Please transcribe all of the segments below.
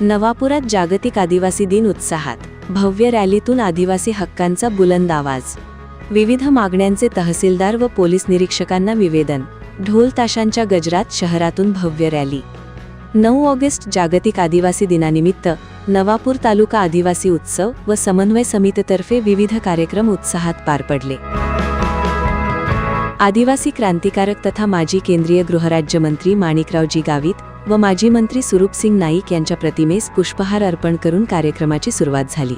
नवापुरात जागतिक आदिवासी दिन उत्साहात. भव्य रॅलीतून आदिवासी हक्कांचा बुलंद आवाज. विविध मागण्यांचे तहसीलदार व पोलीस निरीक्षकांना निवेदन. ढोल ताशांच्या गजरात शहरातून भव्य रॅली. 9 ऑगस्ट जागतिक आदिवासी दिनानिमित्त नवापूर तालुका आदिवासी उत्सव व समन्वय समितीतर्फे विविध कार्यक्रम उत्साहात पार पडले. आदिवासी क्रांतिकारक तथा माजी केंद्रीय गृहराज्यमंत्री माणिकरावजी गावित व माजी मंत्री सुरूपसिंग नाईक यांच्या प्रतिमेस पुष्पहार अर्पण करून कार्यक्रमाची सुरुवात झाली.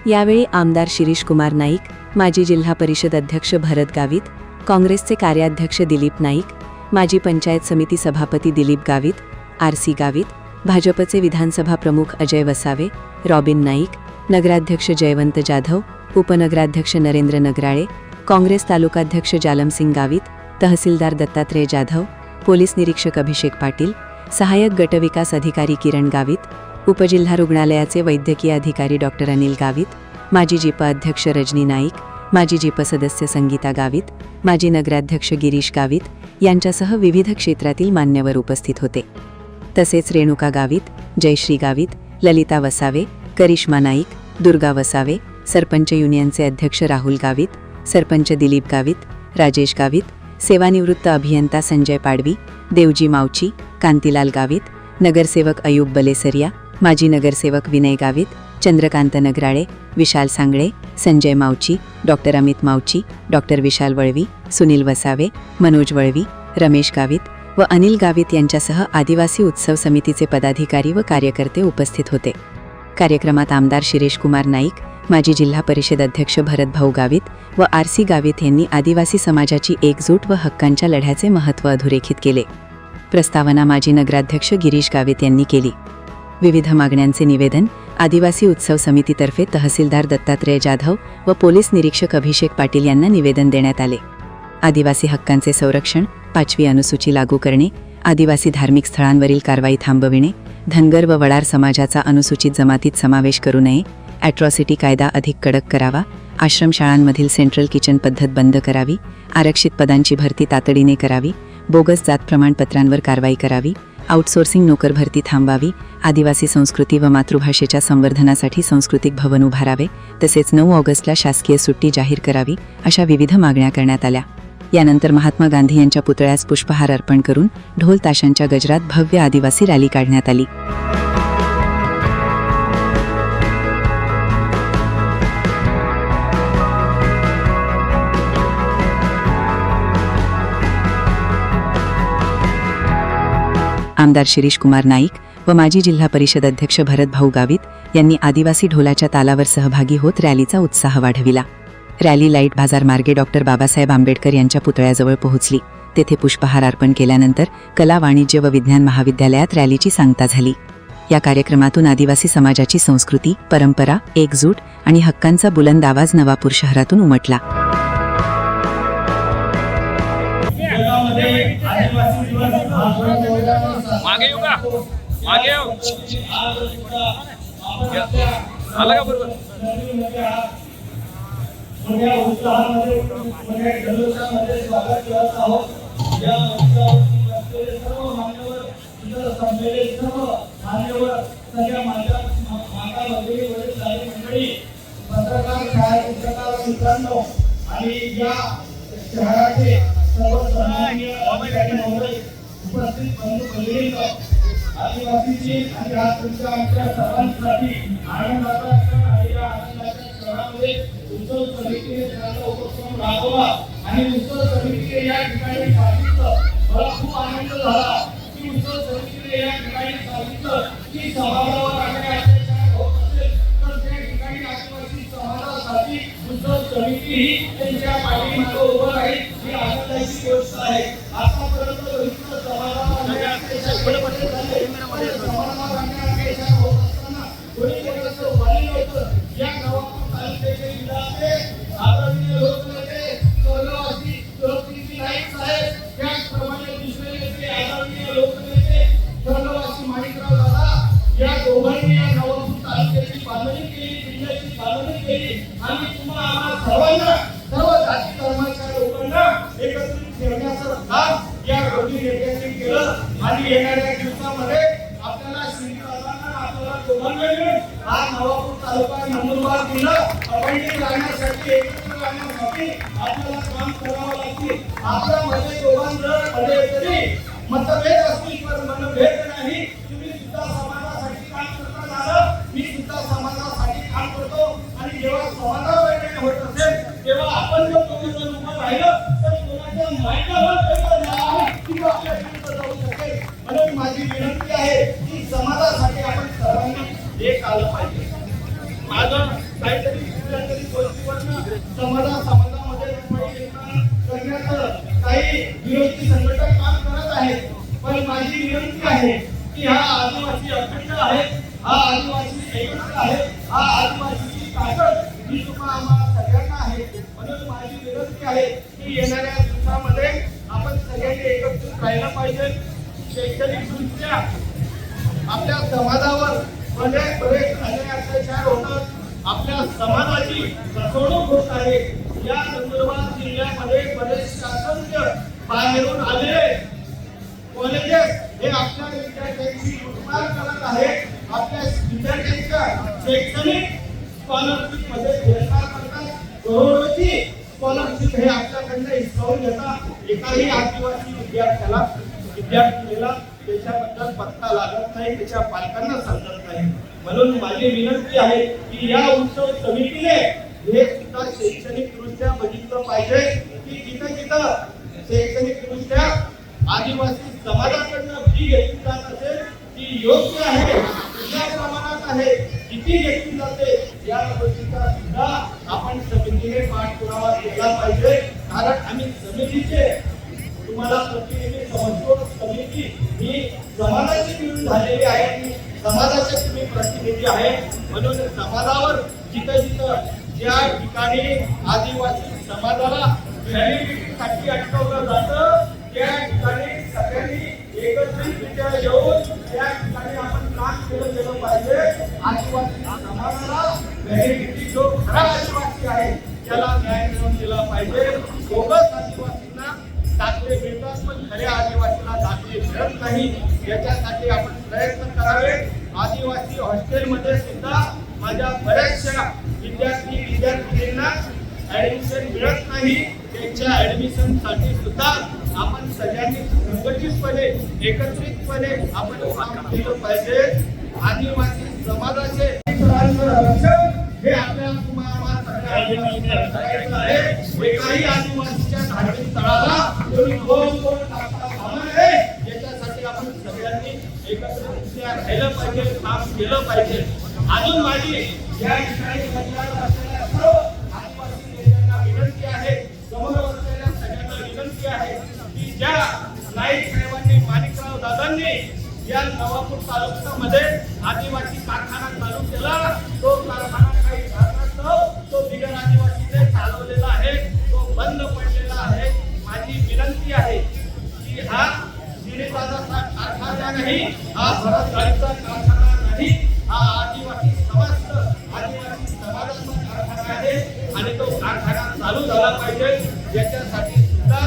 यावेळी आमदार शिरीष कुमार नाईक, माजी जिल्हा परिषद अध्यक्ष भरत गावित, काँग्रेसचे कार्याध्यक्ष दिलीप नाईक, माजी पंचायत समिती सभापती दिलीप गावित, आरसी गावित, भाजपचे विधानसभा प्रमुख अजय वसावे, रॉबिन नाईक, नगराध्यक्ष जयवंत जाधव, उपनगराध्यक्ष नरेंद्र नगराळे, काँग्रेस तालुकाध्यक्ष जालमसिंग गावित, तहसीलदार दत्तात्रय जाधव, पोलीस निरीक्षक अभिषेक पाटील, सहाय्यक गटविकास अधिकारी किरण गावित, उपजिल्हा रुग्णालयाचे वैद्यकीय अधिकारी डॉक्टर अनिल गावित, माजी जिप अध्यक्ष रजनी नाईक, माजी जिप सदस्य संगीता गावित, माजी नगराध्यक्ष गिरीश गावित यांच्यासह विविध क्षेत्रातील मान्यवर उपस्थित होते. तसेच रेणुका गावित, जयश्री गावित, ललिता वसावे, करिश्मा नाईक, दुर्गा वसावे, सरपंच युनियनचे अध्यक्ष राहुल गावित, सरपंच दिलीप गावित, राजेश गावित, सेवानिवृत्त अभियंता संजय पाडवी, देवजी मावची, कांतीलाल गावित, नगरसेवक अयूब बलेसरिया, माजी नगरसेवक विनय गावित, चंद्रकांत नगराळे, विशाल सांगळे, संजय मावची, डॉक्टर अमित मावची, डॉक्टर विशाल वळवी, सुनील वसावे, मनोज वळवी, रमेश गावित व अनिल गावित यांच्यासह आदिवासी उत्सव समितीचे पदाधिकारी व कार्यकर्ते उपस्थित होते. कार्यक्रमात आमदार शिरीष कुमार नाईक, माजी जिल्हा परिषद अध्यक्ष भरत भाऊ गावित व आरसी गावित यांनी आदिवासी समाजाची एकजूट व हक्कांच्या लढ्याचे महत्त्व अधोरेखित केले. प्रस्तावना माजी नगराध्यक्ष गिरीश गावित यांनी केली. विविध मागण्यांचे निवेदन आदिवासी उत्सव समितीतर्फे तहसीलदार दत्तात्रय जाधव व पोलीस निरीक्षक अभिषेक पाटील यांना निवेदन देण्यात आले. आदिवासी हक्कांचे संरक्षण, 5वी अनुसूची लागू करणे, आदिवासी धार्मिक स्थळांवरील कारवाई थांबविणे, धनगर व वडार समाजाचा अनुसूचित जमातीत समावेश करू नये, ॲट्रॉसिटी कायदा अधिक कडक करावा, आश्रमशाळांमधील सेंट्रल किचन पद्धत बंद करावी, आरक्षित पदांची भरती तातडीने करावी, बोगस जात प्रमाणपत्रांवर कारवाई करावी, आउटसोर्सिंग नोकर भरती थांबावी, आदिवासी संस्कृती व मातृभाषेच्या संवर्धनासाठी सांस्कृतिक भवन उभारावे, तसेच 9 ऑगस्टला शासकीय सुट्टी जाहीर करावी, अशा विविध मागण्या करण्यात आल्या. यानंतर महात्मा गांधी यांच्या पुतळ्यास पुष्पहार अर्पण करून ढोल ताशांच्या गजरात भव्य आदिवासी रॅली काढण्यात आली. आमदार शिरीष कुमार नाईक व माजी जिल्हा परिषद अध्यक्ष भरत भाऊ गावित यांनी आदिवासी ढोलाच्या तालावर सहभागी होत रॅलीचा उत्साह वाढविला. रॅली लाईट बाजार मार्गे डॉक्टर बाबासाहेब आंबेडकर यांच्या पुतळ्याजवळ पोहोचली. तेथे पुष्पहार अर्पण केल्यानंतर कला, वाणिज्य व विज्ञान महाविद्यालयात रॅलीची सांगता झाली. या कार्यक्रमातून आदिवासी समाजाची संस्कृती, परंपरा, एकजूट आणि हक्कांचा बुलंद आवाज नवापूर शहरातून उमटला. मागे येऊ का? मागे येऊ. आला का बरोबर? मोठ्या उत्साहामध्ये मोठ्या जल्लोषामध्ये स्वागत करत आहोत. या मंचावरती सर्व मान्यवर, इतर संपलेले सर्व मान्यवर, सगळ्या माता भगिनी वरील सारी मंडळी, पत्रकार, छायाचित्रकार मित्रांनो आणि या शहराचे सर्व सन्माननीय उपस्थित बंधू भगिनींनो, आदिवासीची आणि आज तुमच्या आमच्या सर्वांसाठी आनंदाचा क्षण आहे. या आनंदाच्या क्षणामध्ये उत्सव समितीने चांगला उपक्रम राबवला आणि उत्सव समितीने या ठिकाणी सांगितलं, मला खूप आनंद झाला की उत्सव समितीने या ठिकाणी सांगितलं की समाजावर आणि अत्याचार होत असेल तर त्या ठिकाणी आदिवासी समाजासाठी उत्सव समिती ही त्यांच्या पाठीमागे उभं राहील. ही आनंदाची गोष्ट आहे. आतापर्यंत बघितलं समाजावर या गावातून तालुक्याचे विधाते आदरणीय लोकनेते स्वर्गवासी सुरूपसिंग नाईक साहेब या गोष्टी नेत्यांनी केलं आणि येणाऱ्या दिवसामध्ये आपल्याला श्रीनिवासांना आपल्याला दोघांना मिळून हा नवापूर तालुका नंदुरबार जिल्हा अखंडित राहण्यासाठी एकत्र राहण्यासाठी आपल्याला काम करावं लागते. आपल्यामध्ये दोघांमध्ये तरी मतभेद असतील पण मनभेद नाही. तुम्ही सुद्धा समाजासाठी काम करता झालं, मी सुद्धा समाजासाठी काम करतो आणि जेव्हा समाजावर होत असेल तेव्हा आपण जर दोघं उभं राहिलं तर कोणाच्या मार्गावर किंवा आपल्या विरुद्ध जाऊ शकेल. म्हणून माझी विनंती आहे की समाजासाठी आपण सर्वांनी एक आलं पाहिजे. माझं काहीतरी कुठल्यातरी गोष्टीवरनं समाजामध्ये करण्याचं काही विरोधी संघटन काम करत आहेत. पण माझी विनंती आहे की हा आदिवासी अखंड आहे, हा आदिवासी एकत्र आहे, हा आदिवासीची ताकद ही तुम्हा आम्हाला सगळ्यांना आहे. म्हणून माझी विनंती आहे की येणाऱ्या दिवसामध्ये आपण सगळ्यांनी एकत्रित राहिलं पाहिजे. शैक्षणिकदृष्ट्या आपल्या समाजावर बरेच अन्याय अत्याचार होतात. आपल्या समाजाची फसवणूक होत आहे. या नंदुरबार जिल्ह्यामध्ये बरेचसे असंख्य बाहेरून आलेले कॉलेजेस हे आपल्या विद्यार्थ्यांची लुटमार करत आहेत. आपल्या विद्यार्थ्यांच्या शैक्षणिक स्कॉलरशिप मध्ये भेदभाव करतात. करोडोची स्कॉलरशिप हे आपल्याकडनं हिसकावून घेतात. एकाही आदिवासी विद्यार्थीला त्याच्याबद्दल पत्ता लागत नाही, त्याच्या पालकांना समजत नाही. म्हणून माझी विनंती आहे की या उत्सव समितीने हे सुद्धा शैक्षणिक दृष्ट्या बघितलं पाहिजे की जिथं जिथं शैक्षणिक दृष्ट्या आदिवासी समाजाकडनं फी घेतली जात असेल ती योग्य आहे, कुठल्या प्रमाणात आहे, किती घेतली जाते या गोष्टीचा सुद्धा आपण समितीने पाठपुरावा केला पाहिजे. कारण आम्ही समितीचे तुम्हाला प्रतिनिधी समजतो. समिती ही समाजाची मिळून झालेली आहे, समाजाचे तुम्ही प्रतिनिधी आहे. म्हणून समाजावर जिथं जिथं ज्या ठिकाणी आदिवासी समाजाला व्हॅलिडिटीसाठी अटकवलं जातं त्या ठिकाणी सगळ्यांनी एकत्रितरित्या येऊन त्या ठिकाणी आपण काम केलं गेलं पाहिजे. आदिवासी समाजाला व्हॅलिडिटी जो खरा आदिवासी आहे त्याला न्याय मिळवून दिला पाहिजे. बोगस आदिवासींना दाखले मिळतात पण खऱ्या आदिवासीला दाखले मिळत नाही. याच्यासाठी आपण प्रयत्न करावे. आदिवासी हॉस्टेलमध्ये सुद्धा माझ्या बऱ्याचशा विद्यार्थ्यांना ऍडमिशन मिळत नाही. त्यांच्या ऍडमिशन साठी सुद्धा आपण सगळ्यांनी संघटितपणे एकत्रितपणे आपण काम केलं पाहिजे. आदिवासी समाजाचे रक्षण हे आपल्या एकाही आदिवासीच्या धार्मिक तळाला कोणी कोण टाकता कामा नये. याच्यासाठी आपण सगळ्यांनी एकत्रितरित्या राहिलं पाहिजे, काम केलं पाहिजे. अजून माझी या ठिकाणी असलेल्या सर्व आदिवासी नेत्यांना विनंती आहे, समोर असलेल्या सगळ्यांना विनंती आहे की ज्या नाईक साहेबांनी, माणिकराव दादांनी या नवापूर तालुक्यामध्ये आदिवासी कारखाना चालू केला, तो कारखाना काही तो बिगर आदिवासीने चालवलेला आहे, तो बंद पडलेला आहे. माझी विनंती आहे की हा श्रीनिवासाचा कारखाना नाही, हा भरतगाडीचा कारखाना नाही, हा आदिवासी समाजाचा कारखाना आहे आणि तो कारखाना चालू झाला पाहिजे. याच्यासाठी सुद्धा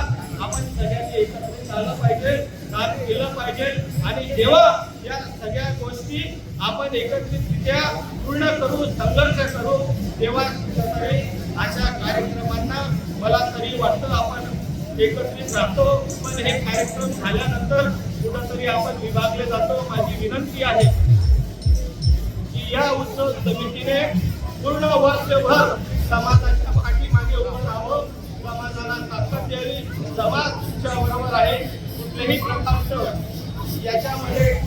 आपण सगळ्यांनी एकत्रित आलं पाहिजे, काम केलं पाहिजे. आणि जेव्हा या सगळ्या गोष्टी आपण एकत्रितरित्या पूर्ण करू, संघर्ष करू, तेव्हा कुठेतरी अशा कार्यक्रमांना मला तरी वाटतं आपण एकत्रित राहतो. पण हे कार्यक्रम झाल्यानंतर कुठेतरी आपण विभागले जातो. माझी विनंती आहे की या उत्सव समितीने पूर्ण वर्षभर समाजाच्या पाठीमागे उभं राहावं, समाजाला ताकद द्यावी. समाज तुमच्या बरोबर आहे. कुठल्याही प्रकारचं याच्यामध्ये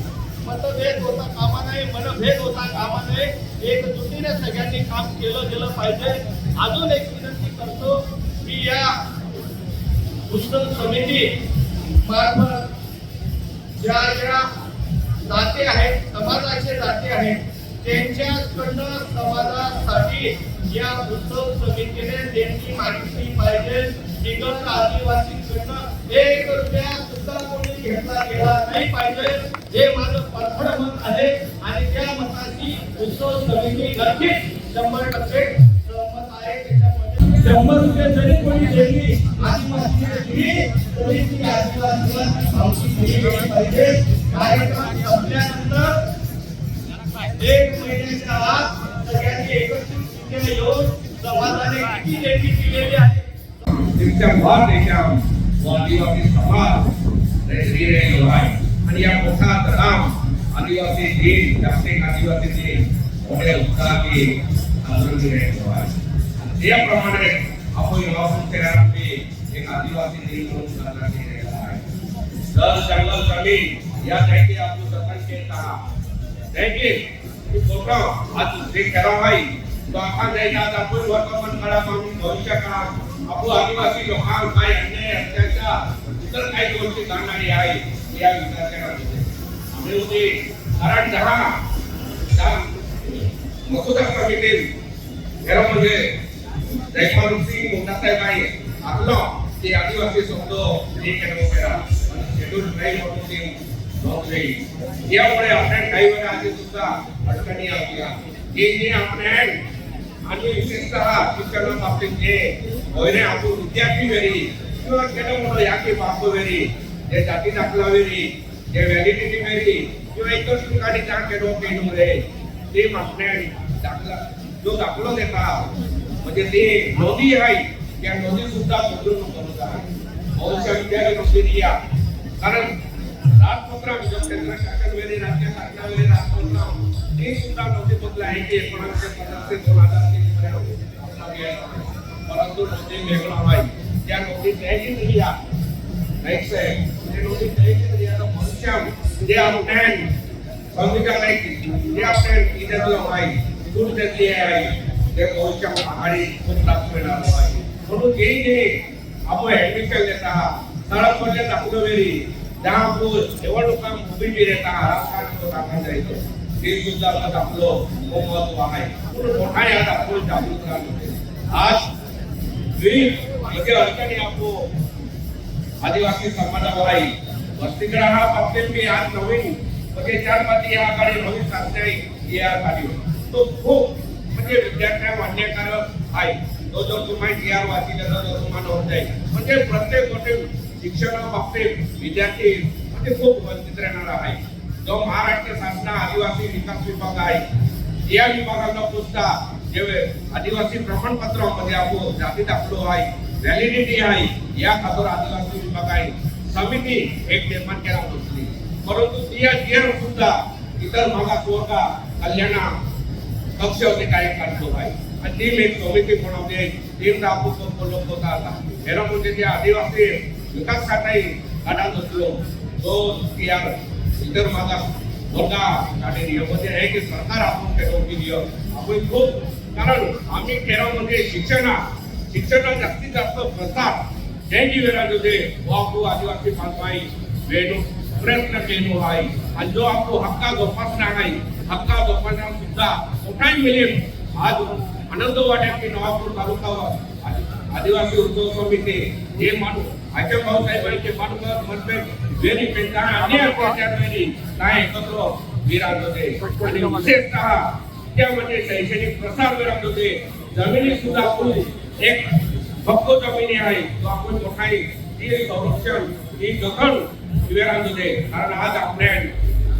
मतभेद होता कामा नये, मनभेद होता कामा नये. एकजुटीने सगळ्यांनी काम केलं गेलं पाहिजे. अजून एक विनंती करतो की या उत्सव समिती मार्फत ज्या ज्या जाती आहेत, समाजाचे जाती आहेत, त्यांच्याकडनं समाजासाठी या उत्सव समितीने देणगी मागितली पाहिजे. बिगर आदिवासींकडनं 1 रुपया सुद्धा कोणी घेतला गेला नाही पाहिजे. हे माझं परखड मत आहे आणि त्या मताची उत्सव समिती नक्कीच 100% सहमत आहे. त्याच्यामध्ये 100 रुपये जरी कोणी देणगी आदिवासीने दिली तरी ती आदिवासींना माहिती दिली गेली पाहिजे. कार्यक्रम संपल्यानंतर 1 महिन्याच्या आत सगळ्यांनी एकत्रित इथे येऊन समाजाने किती लेखी दिलेली आहे. भारत देशात आदिवासी समाज राहिलेलो आहे आणि या मोठा तणाव आदिवासी दिन जागतिक आदिवासी दिन मोठ्या उत्साहाने साजरा राहिलो आहे. याप्रमाणे आपण नवापूर शहरामध्ये एक आदिवासी दिन म्हणून साजरा केलेला आहे. जर जंगल जमीन या जागी आपण जतन केत आहात त्याची फोटो आज जे करा आहे तो आपण जायला आपण वर्तमान काळात भविष्य काळात आपण आदिवासी लोकांना काय अन्याय अत्याचार इतर काही गोष्टी करणारी आहे या विचार करायला आम्ही होते. कारण दहा मसुदा कमिटी घरामध्ये जयपाल सिंग मोठासाहेब आहे आपलं ते आदिवासी शब्द हे केला शेड्यूल ट्राईब म्हणून ते नोंदवले. यामुळे आपण काही वेळा आधी सुद्धा अडचणी आल्या जे आपण आणि विशेषतः शिक्षण बाबतीत जे होणे आपण विद्यार्थी वेरी किंवा केलं म्हणून याची बाप वेरी जे जाती दाखला वेरी जे व्हॅलिडिटी वेरी किंवा इतर ठिकाणी त्या केलो केलो रे ते मागण्या दाखला जो दाखलो देता म्हणजे ते नोंदी आहे त्या नोंदी सुद्धा बदलून करत आहे. भविष्य विद्यार्थी नोंदी या कारण राजपत्र केंद्र शासन वेरी राज्य शासन वेरी राजपत्र ते सुद्धा नोंदी बदल आहे की 1950 ते 2003 पर्यंत परंतु नोंदी वेगळा आहे त्या नोंदी द्यायची नाही या नाही साहेब ते नोंदी द्यायची नाही आता भविष्य जे आपण संविधान आहे जे आपण इथे आहे दूर देतली आहे ते भविष्य आघाडी खूप लाभ मिळणार आहे. म्हणून जे आपण ऍडमिशन देत आहात सडक दाखवलं वेरी जहाँ निवडणुका उभी देत आहात राजकारण जायचं ते सुद्धा आपलं खूप महत्व आहे. म्हणून मोठा यात आपण जागृत राहतो. आज विविध अडचणी आपण आदिवासी समाजावर आहे वसतिगृह हा बाबतीत मी आज नवीन म्हणजे 4 पाती या आघाडी नवीन सांगते या आघाडी तो खूप म्हणजे विद्यार्थ्या मान्यकारक आहे. तो जो तुम्हाला या वाचीला जो तुम्हाला होत आहे म्हणजे प्रत्येक गोष्टी शिक्षणाबाबतीत विद्यार्थी म्हणजे खूप वंचित राहणार आहे. जो महाराष्ट्र शासन आदिवासी विकास विभाग आहे या विभागाला पुसता जे आदिवासी प्रमाणपत्रामध्ये आपण जाती दाखलो आहे व्हॅलिडिटी आहे या खातर आदिवासी विभाग आहे समिती एक निर्माण केला होती. परंतु त्या जेर सुद्धा इतर मागासवर्ग कल्याण पक्ष होते काय करतो आहे आणि ती एक समिती बनवते टीम दाखवतो लोक होता हेरा म्हणजे जे आदिवासी विकास खाताही काढा नसलो तो यार इतर मागास वर्गा आणि यामध्ये आहे की सरकार आपण केलं आपण खूप कारण आम्ही केरळमध्ये शिक्षण जास्तीत जास्त प्रसार ज्यांची वेळा होते वापू आदिवासी बांधवाई वेणू प्रयत्न केलो आहे आणि जो आपण हक्का जोपासना आहे हक्का जोपासना सुद्धा मोठाही मिळेल. आज आनंद वाटेल की नवापूर तालुका आदिवासी उत्सव समिती हे माणूस आजच्या भाऊसाहेबांचे माणूस मतभेद वेरी पेटा आणि अत्याचार वेरी काय एकत्र विराज होते आणि विशेषतः त्यामध्ये शैक्षणिक प्रसार विराज होते. जमिनी सुद्धा खूप एक भक्क जमिनी आहे तो आपण मोठाई ही संरक्षण ही जतन विराज होते. कारण आज आपण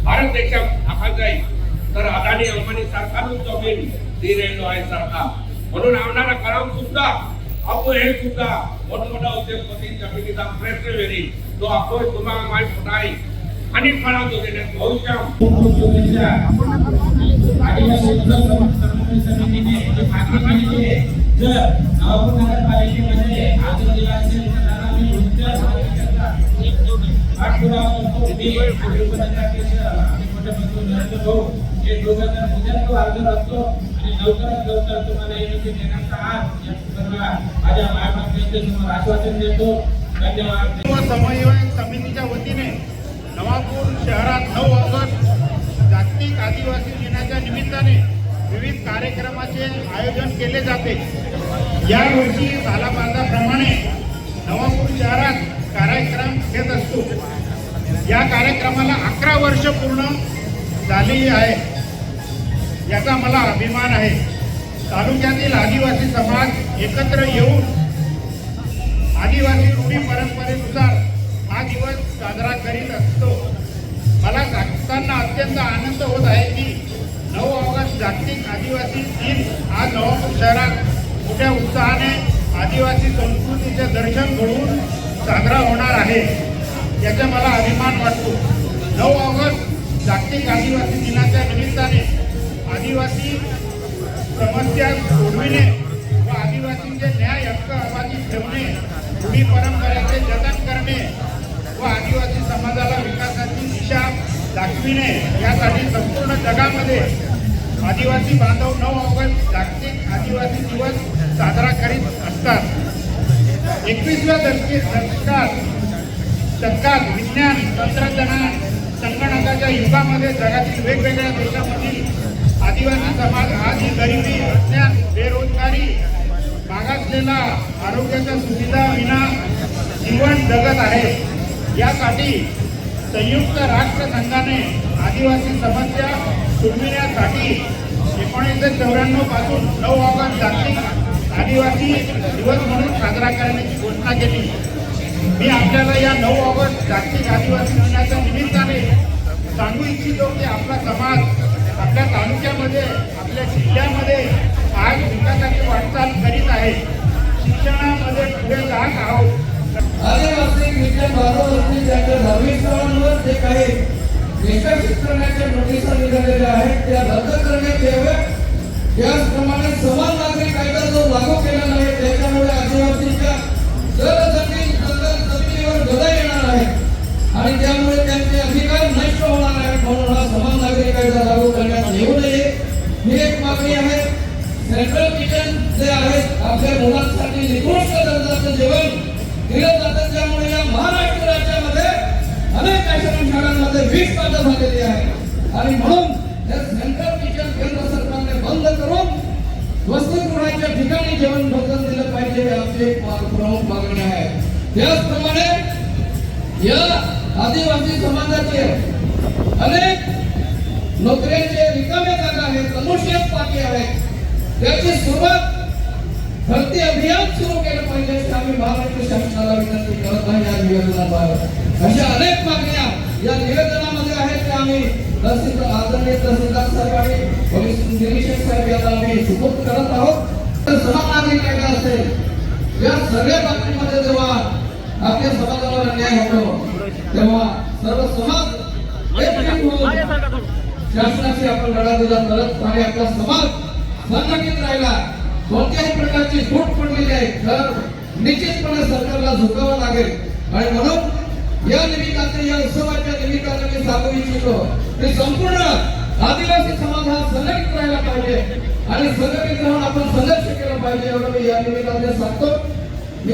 भारत देशात आपण जाईल तर अदानी अंबानी सरकारच जमीन दी राहिलो आहे सरकार. म्हणून आवणारा काळात सुद्धा आपण हे सुद्धा मोठमोठा उद्योगपती जमिनीचा प्रयत्न वेरी तो आपण तुम्हाला माहीत नाही आणि काळात होते भविष्यात जर नवापूर नगरपालिकेमध्ये आदिवासी आश्वासन देतो. धन्यवाद. समन्वय समितीच्या वतीने नवापूर शहरात 9 ऑगस्ट जागतिक आदिवासी दिनाच्या निमित्ताने विविध कार्यक्रमाचे आयोजन केले जाते. यावर्षी सालाबाजाप्रमाणे नवापूर शहरात कार्यक्रम घेत असतो. या कार्यक्रमाला 11 वर्ष पूर्ण झाली आहे याचा मला अभिमान आहे. तालुक्यातील आदिवासी समाज एकत्र येऊन आदिवासी रूढी परंपरेनुसार हा दिवस साजरा करीत असतो. मला सांगताना अत्यंत आनंद होत आहे की 9 ऑगस्ट जागतिक आदिवासी दिन आज नवापूर शहरात मोठ्या उत्साहाने आदिवासी संस्कृतीचे दर्शन घडवून साजरा होणार आहे. याचा मला अभिमान वाटतो. 9 ऑगस्ट जागतिक आदिवासी दिनाच्या निमित्ताने आदिवासी समस्या सोडविणे व आदिवासींचे न्याय हक्क अबाधित ठेवणे, रूढी परंपरेचे जतन करणे व आदिवासी समाजाला विकासाची दिशा दाखविणे यासाठी संपूर्ण जगामध्ये आदिवासी बांधव 9 ऑगस्ट जागतिक आदिवासी दिवस साजरा करीत असतात. 21व्या शतकात विज्ञान, तंत्रज्ञान, संगणकाच्या युगामध्ये जगातील वेगवेगळ्या देशामधील आदिवासी समाज आज ही गरिबी, अज्ञान, बेरोजगारी, मागासलेला, आरोग्याच्या सुविधा विना जीवन जगत आहे. यासाठी संयुक्त राष्ट्र संघाने आदिवासी समस्या सोडविण्यासाठी 1994 पासून 9 ऑगस्ट जागतिक आदिवासी दिवस म्हणून साजरा करण्याची घोषणा केली. मी आपल्याला या 9 ऑगस्ट जागतिक आदिवासी दिनाच्या निमित्ताने सांगू इच्छितो की आपला समाज आपल्या तालुक्यामध्ये, आपल्या जिल्ह्यामध्ये आज विकासाची वाटचाल करीत आहे. शिक्षणामध्ये पुढे जात आहोत. आदिवासी विज्ञान बांधवांनी त्यांच्या धार्मिक स्थळांवर जे काही निष्कासित करण्याच्या नोटिसा निघालेल्या आहेत त्या रद्द करण्यात याव्या. त्याचप्रमाणे समान नागरी कायदा जो लागू केलेला आहे त्याच्यामुळे आदिवासींच्या जमिनीवर गदा येणार आहे आणि त्यामुळे त्यांचे अधिकार नष्ट होणार आहेत. म्हणून हा समान नागरी कायदा लागू करण्यात येऊ नये ही एक मागणी आहे. सेंट्रल किचन जे आहेत आपल्या मुलांसाठी निकृष्ट दर्जाचं जेवण दिलं जातं, त्यामुळे या महाराष्ट्र राज्यामध्ये अनेक आश्रमशाळांमध्ये वीज पैदा झालेली आहे आणि म्हणून हे सेंट्रल किचन केंद्र सरकारने बंद करून वसतिगृहाच्या ठिकाणी जेवण भोजन दिलं पाहिजे आमची प्रमुख मागणी आहे. त्याचप्रमाणे या आदिवासी समाजाचे अनेक नोकऱ्यांचे रिकामे जागा आहेत, अनुशेष बाकी आहेत. त्याची सुरुवात भरती अभियान सुरू केलं पाहिजे अशी आम्ही महाराष्ट्र शासनाला विनंती करत आहे. या निवेदनाद्वारे अशा अनेक मागण्या या निवेदनामध्ये आहेत त्या आम्ही आदरणीय तहसीलदार साहेब आणि पोलीस निरीक्षक साहेब यांना आम्ही सुपूर्द करत आहोत. समान नागरिक कायदा असेल या सगळ्या बाबतीमध्ये जेव्हा आपल्या समाजाला अन्याय होतो तेव्हा सर्व समाज एकत्रित होऊन शासनाशी आपण लढा दिला तरच आणि आपला समाज संघटित राहिला. कोणत्याही प्रकारची फूट पडलेली आहे तर निश्चितपणे सरकारला झुकावं लागेल. आणि म्हणून या निमित्ताने या उत्सवाच्या निमित्ताने मी सांगू इच्छितो की संपूर्ण आदिवासी समाज हा संघटित राहिला पाहिजे आणि संघटित राहून आपण संघर्ष केला पाहिजे एवढं मी या निमित्ताने सांगतो.